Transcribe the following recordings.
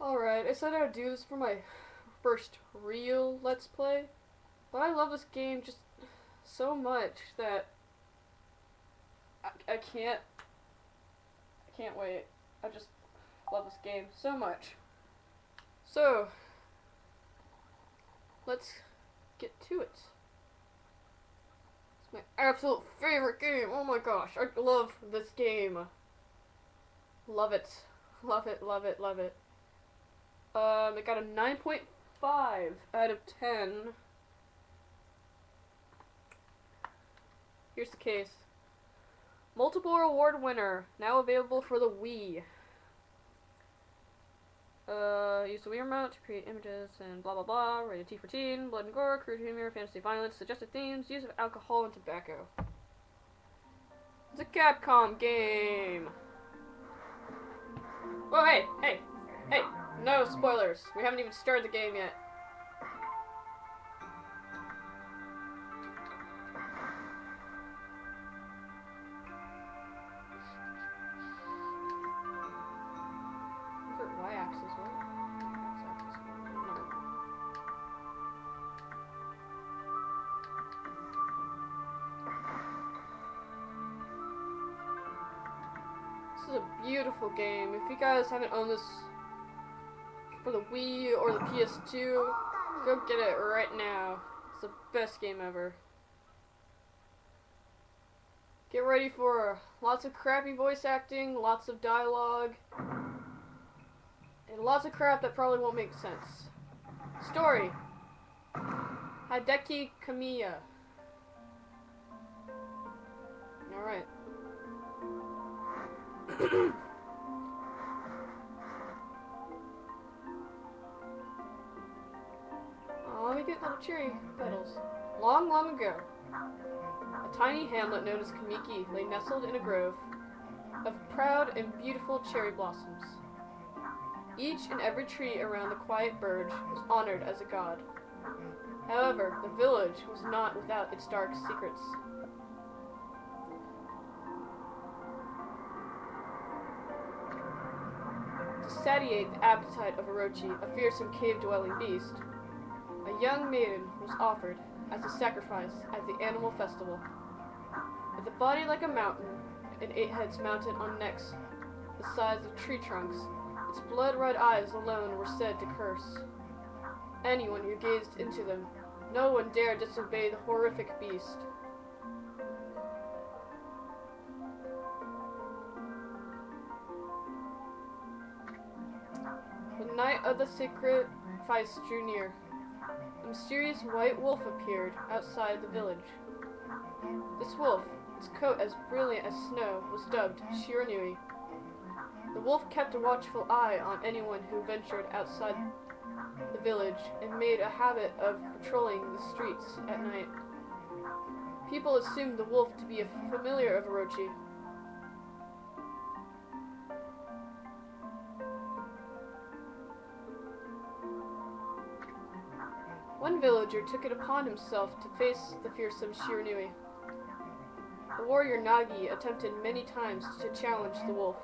Alright, I said I would do this for my first real Let's Play, but I love this game just so much that I can't wait. I just love this game so much. So, let's get to it. It's my absolute favorite game. Oh my gosh, I love this game. Love it. Love it, love it, love it. It got a 9.5 out of 10. Here's the case. Multiple award winner, now available for the Wii. Use the Wii remote to create images and blah blah blah. Rated T for teen, blood and gore, crude humor, fantasy violence, suggestive themes, use of alcohol and tobacco. It's a Capcom game. Oh hey! No spoilers. We haven't even started the game yet. Y-axis, what? X-axis, no. This is a beautiful game. If you guys haven't owned this for the Wii or the PS2, go get it right now. It's the best game ever. Get ready for lots of crappy voice acting, lots of dialogue, and lots of crap that probably won't make sense. Story: Hideki Kamiya. Alright. Oh, let me get little cherry petals. Long, long ago, a tiny hamlet known as Kamiki lay nestled in a grove of proud and beautiful cherry blossoms. Each and every tree around the quiet burge was honored as a god. However, the village was not without its dark secrets. To satiate the appetite of Orochi, a fearsome cave-dwelling beast, a young maiden was offered as a sacrifice at the animal festival. With a body like a mountain and 8 heads mounted on necks the size of tree trunks, its blood-red eyes alone were said to curse anyone who gazed into them. No one dared disobey the horrific beast. The night of the sacrifice drew near. A mysterious white wolf appeared outside the village. This wolf, its coat as brilliant as snow, was dubbed Shiranui. The wolf kept a watchful eye on anyone who ventured outside the village and made a habit of patrolling the streets at night. People assumed the wolf to be a familiar of Orochi. One villager took it upon himself to face the fearsome Shiranui. The warrior Nagi attempted many times to challenge the wolf,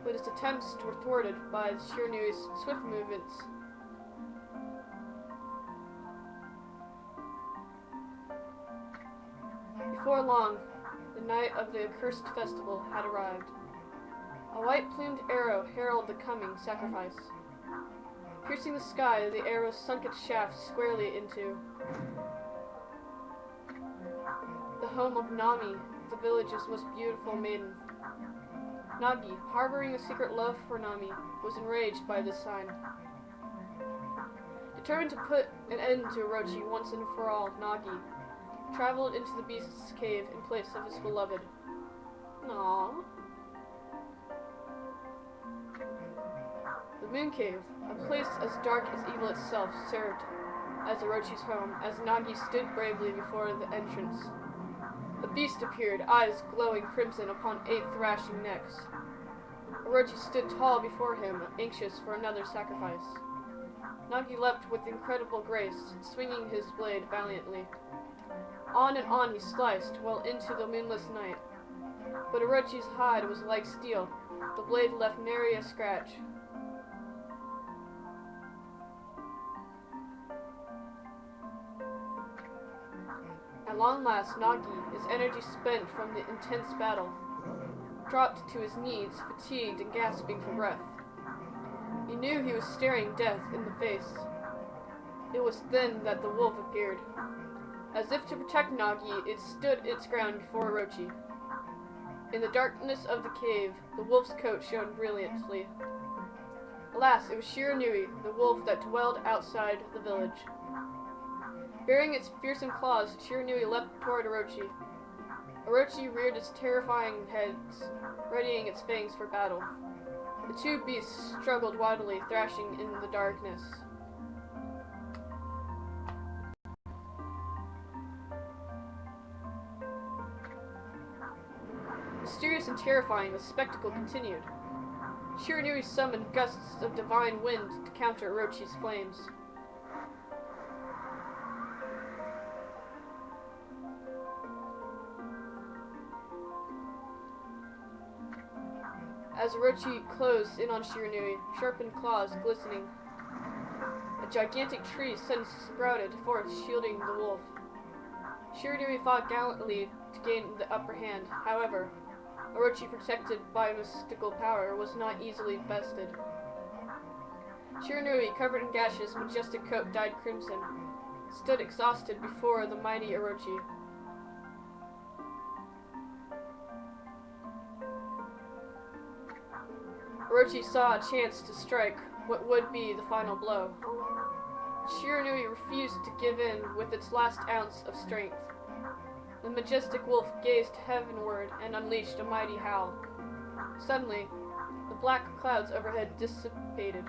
but his attempts were thwarted by Shiranui's swift movements. Before long, the night of the accursed festival had arrived. A white-plumed arrow heralded the coming sacrifice. Piercing the sky, the arrow sunk its shaft squarely into the home of Nami, the village's most beautiful maiden. Nagi, harboring a secret love for Nami, was enraged by this sign. Determined to put an end to Orochi once and for all, Nagi traveled into the beast's cave in place of his beloved. Aww. The Moon Cave, a place as dark as evil itself, served as Orochi's home, as Nagi stood bravely before the entrance. The beast appeared, eyes glowing crimson upon 8 thrashing necks. Orochi stood tall before him, anxious for another sacrifice. Nagi leapt with incredible grace, swinging his blade valiantly. On and on he sliced, well into the moonless night. But Orochi's hide was like steel. The blade left nary a scratch. At long last, Nagi, his energy spent from the intense battle, dropped to his knees, fatigued and gasping for breath. He knew he was staring death in the face. It was then that the wolf appeared. As if to protect Nagi, it stood its ground before Orochi. In the darkness of the cave, the wolf's coat shone brilliantly. Alas, it was Shiranui, the wolf that dwelled outside the village. Bearing its fearsome claws, Shiranui leapt toward Orochi. Orochi reared its terrifying heads, readying its fangs for battle. The two beasts struggled wildly, thrashing in the darkness. Mysterious and terrifying, the spectacle continued. Shiranui summoned gusts of divine wind to counter Orochi's flames. As Orochi closed in on Shiranui, sharpened claws glistening, a gigantic tree suddenly sprouted forth, shielding the wolf. Shiranui fought gallantly to gain the upper hand. However, Orochi, protected by mystical power, was not easily bested. Shiranui, covered in gashes, majestic coat dyed crimson, stood exhausted before the mighty Orochi. Orochi saw a chance to strike what would be the final blow. Shiranui refused to give in with its last ounce of strength. The majestic wolf gazed heavenward and unleashed a mighty howl. Suddenly, the black clouds overhead dissipated.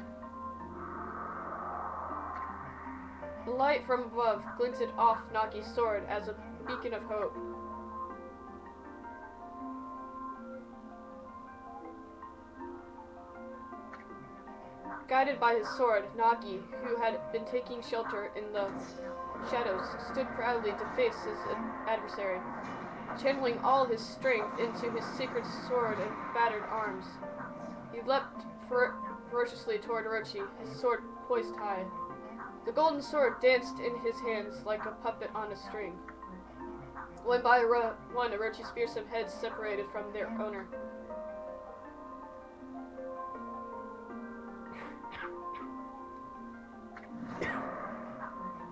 The light from above glinted off Nagi's sword as a beacon of hope. Guided by his sword, Nagi, who had been taking shelter in the shadows, stood proudly to face his adversary, channeling all his strength into his sacred sword and battered arms. He leapt ferociously toward Orochi, his sword poised high. The golden sword danced in his hands like a puppet on a string. One by one, Orochi's fearsome heads separated from their owner.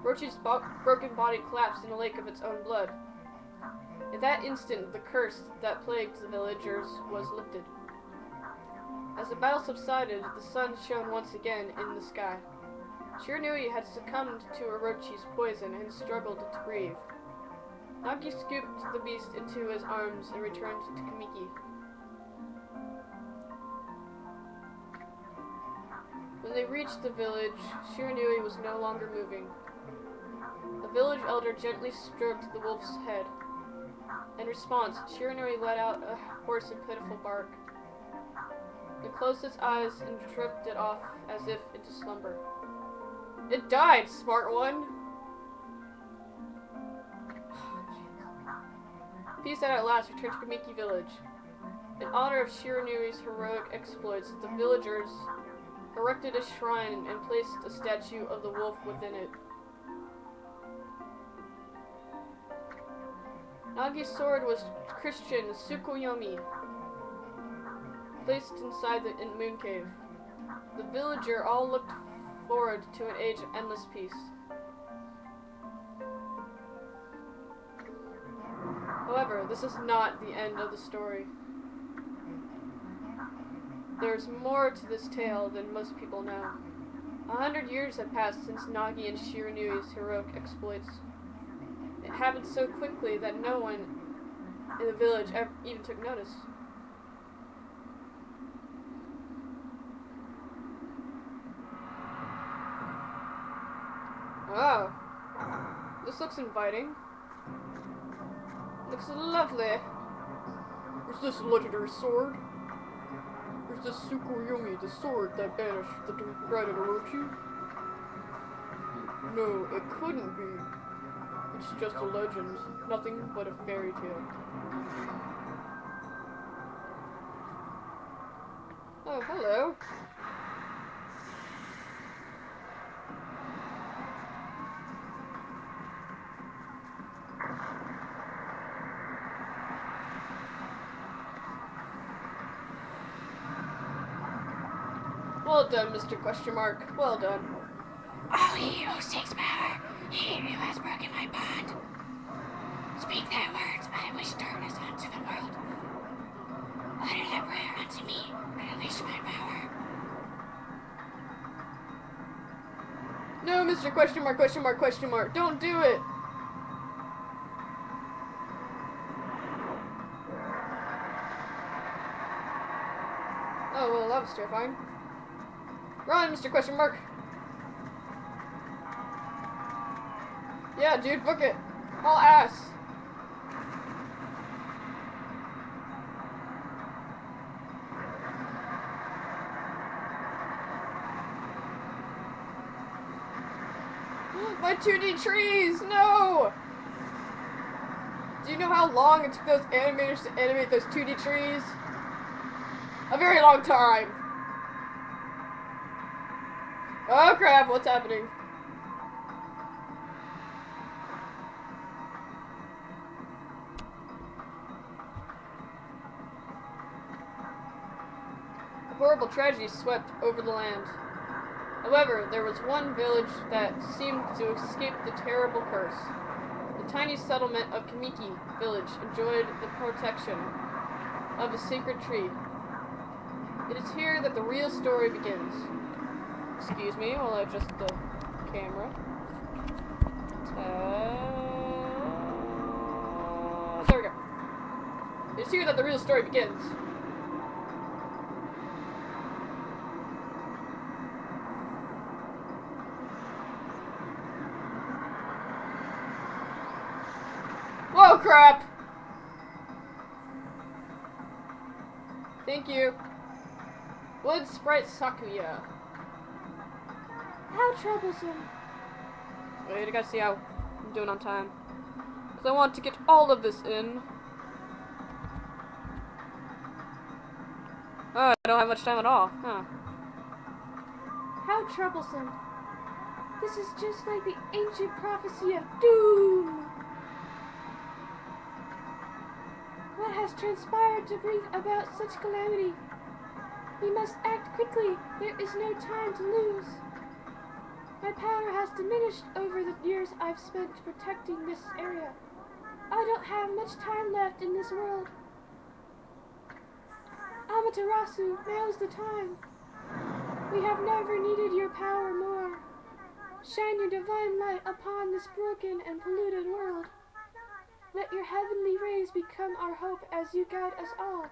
Orochi's broken body collapsed in a lake of its own blood. In that instant, the curse that plagued the villagers was lifted. As the battle subsided, the sun shone once again in the sky. Shiranui had succumbed to Orochi's poison and struggled to breathe. Nagi scooped the beast into his arms and returned to Kamiki. When they reached the village, Shiranui was no longer moving. The village elder gently stroked the wolf's head. In response, Shiranui let out a hoarse and pitiful bark. It closed its eyes and drifted off as if into slumber. It died, smart one! Peace had at last returned to Kamiki village. In honor of Shiranui's heroic exploits, the villagers erected a shrine and placed a statue of the wolf within it. Nagi's sword was Christian Tsukuyomi, placed inside the moon cave. The villager all looked forward to an age of endless peace. However, this is not the end of the story. There's more to this tale than most people know. 100 years have passed since Nagi and Shiranui's heroic exploits. It happened so quickly that no one in the village even took notice. Oh, this looks inviting. Looks lovely. Is this a legendary sword? Or is this Tsukuyomi, the sword that banished the dreaded Orochi? No, it couldn't be. It's just a legend, nothing but a fairy tale. Oh, hello. Well done, Mr. Question Mark. Well done. Oh, he who seeks power, he who has broken my bond. Speak thy words, I wish darkness unto the world. Utter that prayer unto me, and unleash my power. No, Mr. Question Mark, Question Mark, Question Mark. Don't do it. Oh, well, that was terrifying. Run, Mr. Question Mark. Yeah, dude, book it. All ass. My 2D trees, no! Do you know how long it took those animators to animate those 2D trees? A very long time. Oh crap, what's happening? A horrible tragedy swept over the land. However, there was one village that seemed to escape the terrible curse. The tiny settlement of Kamiki village enjoyed the protection of a sacred tree. It is here that the real story begins. Excuse me while I adjust the camera. There we go. It is here that the real story begins. Whoa, crap! Thank you. Wood Sprite Sakuya. How troublesome. Wait, I gotta see how I'm doing on time. Because I want to get all of this in. Oh, I don't have much time at all. Huh. How troublesome. This is just like the ancient prophecy of doom. What has transpired to bring about such calamity? We must act quickly. There is no time to lose. My power has diminished over the years I've spent protecting this area. I don't have much time left in this world. Ameterasu, now's the time. We have never needed your power more. Shine your divine light upon this broken and polluted world. Let your heavenly rays become our hope as you guide us all.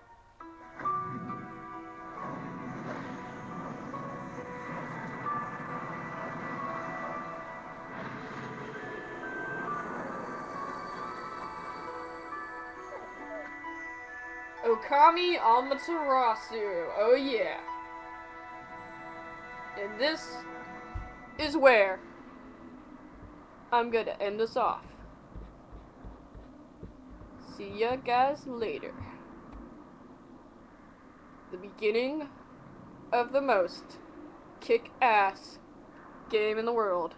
Okami Ameterasu. Oh yeah. And this is where I'm gonna end this off. See ya guys later. The beginning of the most kick-ass game in the world.